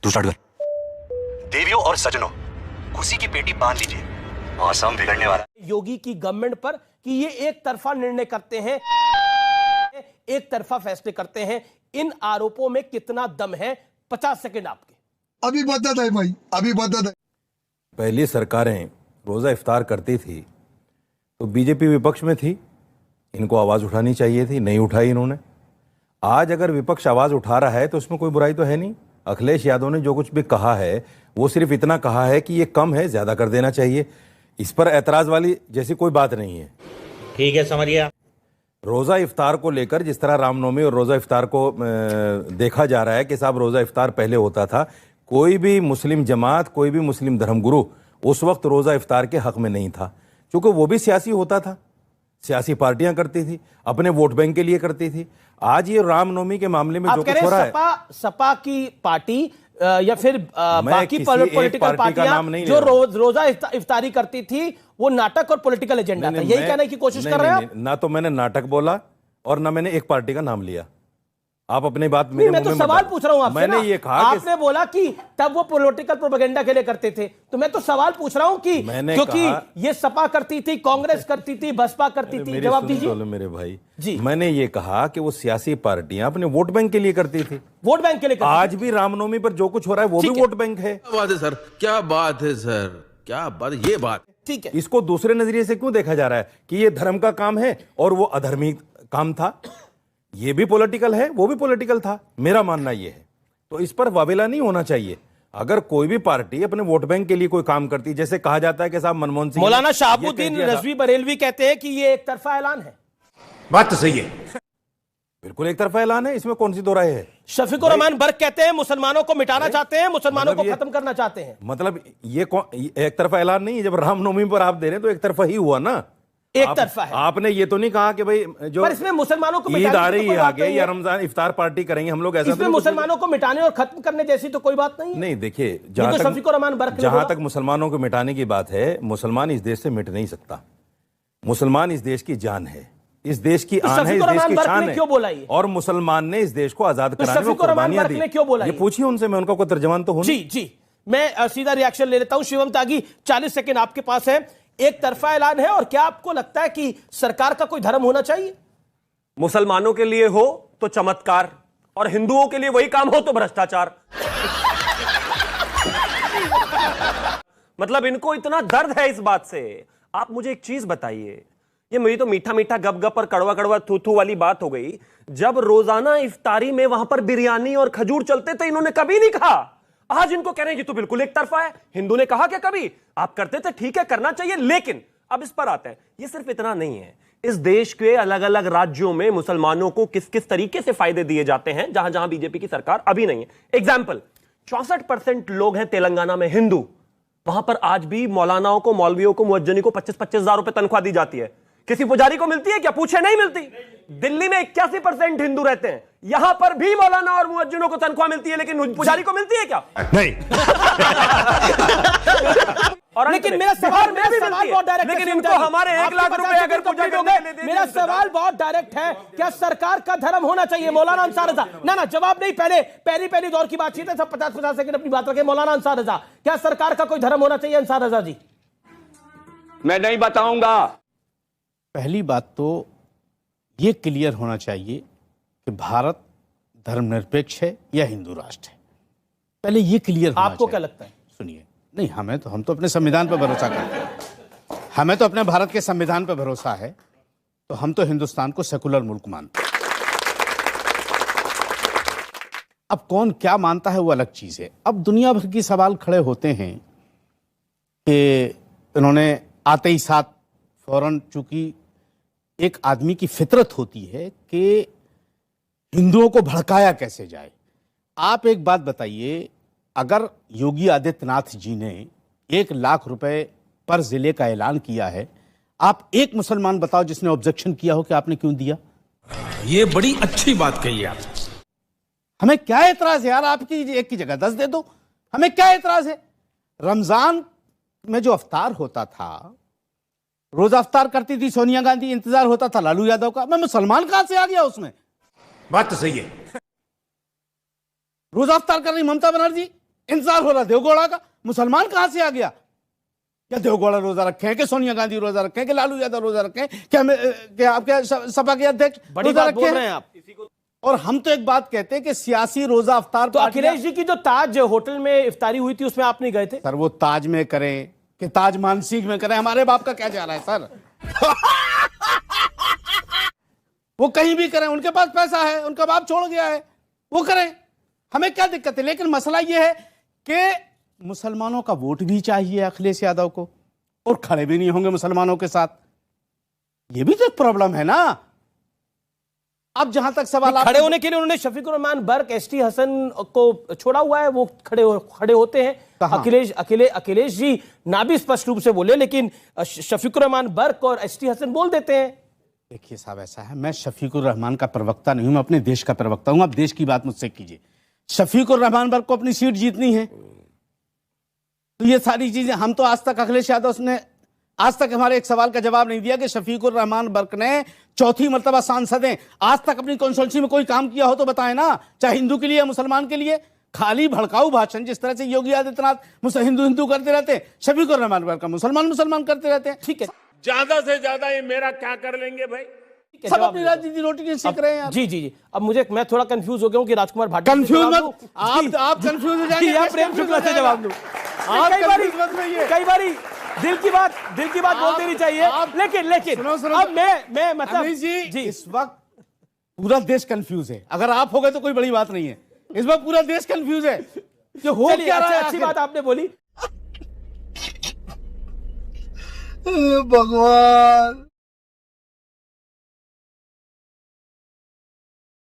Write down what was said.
तू स्टार्ट कर। देवियों और सजनों, कुर्सी की पेटी बांध लीजिए, मौसम बिगड़ने वाला। योगी की गवर्नमेंट पर कि ये एक तरफा निर्णय करते हैं, एक तरफा फैसले करते हैं। इन आरोपों में कितना दम है? 50 सेकंड आपके। अभी बदत है भाई, अभी बदत है। पहली सरकारें रोज़ा इफ्तार करती थी तो बीजेपी विपक्ष में थी, इनको आवाज़ उठानी चाहिए थी, नहीं उठाई इन्होंने। आज अगर विपक्ष आवाज़ उठा रहा है तो उसमें कोई बुराई तो है नहीं। अखिलेश यादव ने जो कुछ भी कहा है वो सिर्फ इतना कहा है कि ये कम है, ज़्यादा कर देना चाहिए। इस पर ऐतराज़ वाली जैसी कोई बात नहीं है। ठीक है, समझ गया। रोज़ा इफ्तार को लेकर जिस तरह रामनवमी और रोज़ा इफ्तार को देखा जा रहा है कि साहब रोज़ा इफ्तार पहले होता था, कोई भी मुस्लिम जमात, कोई भी मुस्लिम धर्मगुरु उस वक्त रोज़ा इफ्तार के हक में नहीं था, क्योंकि वो भी सियासी होता था, सियासी पार्टियां करती थी, अपने वोट बैंक के लिए करती थी। आज ये रामनवमी के मामले में जो कुछ हो रहा है, सपा की पार्टी या फिर बाकी पॉलिटिकल पार्टियां जो रोजा इफ्तारी करती थी वो नाटक और पॉलिटिकल एजेंडा था, यही कहने की कोशिश कर रहे हैं आप? ना तो मैंने नाटक बोला और ना मैंने एक पार्टी का नाम लिया। आप अपनी बात मेरे मैं तो सवाल पूछ रहा हूं आपसे। मैंने ये कहा, आपने बोला कि तब वो पॉलिटिकल प्रोपेगेंडा के लिए करते थे, तो मैं तो सवाल पूछ रहा हूं कि क्योंकि ये सपा करती थी, कांग्रेस करती थी, बसपा करती थी। जवाब दीजिए मेरे भाई जी। मैंने ये कहा कि वो सियासी पार्टियां अपने वोट बैंक के लिए करती थी, वोट बैंक के लिए करती। आज भी रामनवमी पर जो कुछ हो रहा है वो भी वोट बैंक है। क्या बात है सर, क्या बात है सर, क्या बात, ये बात ठीक है। इसको दूसरे नजरिए से क्यों देखा जा रहा है कि ये धर्म का काम है और वो अधर्मी काम था? ये भी पॉलिटिकल है, वो भी पॉलिटिकल था, मेरा मानना ये है। तो इस पर वावेला नहीं होना चाहिए। अगर कोई भी पार्टी अपने वोट बैंक के लिए कोई काम करती है, जैसे कहा जाता है कि साहब मनमोहन सिंह, मौलाना शहाबुद्दीन रिजवी बरेलवी कहते हैं कि ये एक तरफा ऐलान है। बात तो सही है, बिल्कुल एक तरफा ऐलान है, इसमें कौन सी दो राय है? शफीकुर रहमान बर्क कहते हैं मुसलमानों को मिटाना चाहते हैं, मुसलमानों को खत्म करना चाहते हैं। मतलब ये एक तरफा ऐलान नहीं है। जब रामनवमी पर आप दे रहे हैं तो एक तरफा ही हुआ ना, एक तरफा है। आपने ये तो नहीं कहा कि भाई जो पर इसमें मुसलमानों को ईद आ रही है आगे या रमजान इफ्तार पार्टी करेंगे हम लोग, ऐसा इसमें मुसलमानों को मिटाने और खत्म करने जैसी तो कोई बात नहीं है। नहीं, देखिए जहां तक मुसलमानों को मिटाने की बात है, मुसलमान इस देश से मिट नहीं सकता। मुसलमान इस देश की जान है, इस देश की आन है, इस देश की शान है, और मुसलमान ने इस देश को आजाद कराने में कुर्बानियां दी। ये पूछिए उनसे, मैं उनका कोई तर्जमान तो हूं। जी जी, मैं सीधा रिएक्शन ले लेता हूं। शिवम त्यागी, 40 सेकंड आपके पास है। एक तरफा ऐलान है और क्या आपको लगता है कि सरकार का कोई धर्म होना चाहिए? मुसलमानों के लिए हो तो चमत्कार और हिंदुओं के लिए वही काम हो तो भ्रष्टाचार। मतलब इनको इतना दर्द है इस बात से। आप मुझे एक चीज बताइए, ये मेरी तो मीठा मीठा गप गप और कड़वा कड़वा थू थू वाली बात हो गई। जब रोजाना इफ्तारी में वहां पर बिरयानी और खजूर चलते थे, इन्होंने कभी नहीं कहा। आज इनको कह रहे हैं कि तो बिल्कुल एक तरफा है। हिंदू ने कहा क्या कभी? आप करते थे, ठीक है, करना चाहिए, लेकिन अब इस पर आते हैं। ये सिर्फ इतना नहीं है, इस देश के अलग अलग राज्यों में मुसलमानों को किस किस तरीके से फायदे दिए जाते हैं जहां जहां बीजेपी की सरकार अभी नहीं है। एग्जाम्पल, 64% लोग हैं तेलंगाना में हिंदू, वहां पर आज भी मौलानाओं को, मौलवियों को, मुअज्जनी को 25-25 हजार रुपए तनख्वाह दी जाती है। किसी पुजारी को मिलती है क्या? पूछे, नहीं मिलती। दिल्ली में 81% हिंदू रहते हैं, यहां पर भी मौलाना और मुअज्जिनों को तनख्वाह मिलती है, लेकिन पुजारी को मिलती है क्या? नहीं। और लेकिन मेरा सवाल बहुत डायरेक्ट है, लेकिन इनको हमारे 1 लाख रुपए अगर पूजा करने के लिए, मेरा सवाल बहुत डायरेक्ट है, क्या सरकार का धर्म होना चाहिए? मौलाना अंसार रजा, ना जवाब नहीं, पहली दौर की बातचीत है, सब 50-50 सेकंड अपनी बात रखें। मौलाना अंसार रजा, क्या सरकार का कोई धर्म होना चाहिए? अंसार रजा जी। मैं नहीं बताऊंगा। पहली बात तो ये क्लियर होना चाहिए कि भारत धर्मनिरपेक्ष है या हिंदू राष्ट्र है, पहले ये क्लियर होना आपको क्या लगता है? सुनिए, नहीं, हम तो अपने संविधान पर भरोसा करते हैं, हमें तो अपने भारत के संविधान पर भरोसा है, तो हम तो हिंदुस्तान को सेकुलर मुल्क मानते हैं। अब कौन क्या मानता है वो अलग चीज है। अब दुनिया भर की सवाल खड़े होते हैं कि इन्होंने आते ही साथ फौरन, चूंकि एक आदमी की फितरत होती है कि हिंदुओं को भड़काया कैसे जाए। आप एक बात बताइए, अगर योगी आदित्यनाथ जी ने 1 लाख रुपए पर जिले का ऐलान किया है, आप एक मुसलमान बताओ जिसने ऑब्जेक्शन किया हो कि आपने क्यों दिया? ये बड़ी अच्छी बात कही आप। हमें क्या एतराज है यार? आपकी एक की जगह 10 दे दो, हमें क्या एतराज है? रमजान में जो अफ्तार होता था, रोजा अफ्तार करती थी सोनिया गांधी, इंतजार होता था लालू यादव का। मैं मुसलमान कहां से आ गया उसमें? बात तो सही है। रोजा अफ्तार कर रही ममता बनर्जी, इंतजार हो रहा देवगौड़ा का, मुसलमान कहां से आ गया? क्या देवगौड़ा रोजा रखे हैं, कि सोनिया गांधी रोजा रखे हैं, कि लालू यादव रोजा रखे हैं, क्या आपके सपा के अध्यक्ष बड़ी रोजा बात रखे बोल हैं? रहे हैं आप। और हम तो एक बात कहते हैं कि सियासी रोजा अफ्तार तो अखिलेश जी की जो ताज होटल में इफ्तारी हुई थी उसमें आप नहीं गए थे? सर वो ताज में करें कि ताज मानसिक में करें, हमारे बाप का क्या जा रहा है सर? वो कहीं भी करें, उनके पास पैसा है, उनका बाप छोड़ गया है, वो करें, हमें क्या दिक्कत है? लेकिन मसला ये है कि मुसलमानों का वोट भी चाहिए अखिलेश यादव को, और खड़े भी नहीं होंगे मुसलमानों के साथ। ये भी तो एक प्रॉब्लम है ना। अब जहां तक सवाल खड़े होने के लिए उन्होंने शफीकुर रहमान बर्क, एसटी हसन को छोड़ा हुआ है, वो खड़े होते हैं। कहां? अखिलेश जी ना भी स्पष्ट रूप से बोले, लेकिन शफीकुर रहमान बर्क और एसटी हसन बोल देते हैं। देखिए साहब, ऐसा है, मैं शफीकुर रहमान का प्रवक्ता नहीं हूं, मैं अपने देश का प्रवक्ता हूं। आप देश की बात मुझसे कीजिए। शफीकुर रहमान बर्क को अपनी सीट जीतनी है, तो ये सारी चीजें हम तो आज तक अखिलेश यादव ने आज तक हमारे एक सवाल का जवाब नहीं दिया कि शफीकुर रहमान बर्क ने चौथी मर्तबा सांसद हैं, आज तक अपनी कॉन्स्टिट्यूंसी में कोई काम किया हो तो बताएं ना, चाहे हिंदू के लिए या मुसलमान के लिए। खाली भड़काऊ भाषण जिस तरह से योगी आदित्यनाथ हिंदू हिंदू करते रहते हैं, शफीकुर रहमान बर्क मुसलमान मुसलमान करते रहते हैं। ठीक है, ज्यादा से ज्यादा ये मेरा क्या कर लेंगे भाई? सब अपनी राजनीति रोटी नहीं सीख रहे हैं यार। जी जी जी, अब मैं थोड़ा कंफ्यूज हो गया हूँ कि राजकुमार भाटिया कंफ्यूज मत, आप कंफ्यूज हो जाएंगे। आप प्रेम शुक्ला से जवाब दो। कई बारी दिल की बात बोल देनी चाहिए, लेकिन सुनो, अब मैं मतलब अमित जी, इस वक्त पूरा देश कंफ्यूज है। अगर आप हो गए तो कोई बड़ी बात नहीं है, इस वक्त पूरा देश कंफ्यूज है कि हो क्या रहा है। अच्छी बात आपने बोली। भगवान।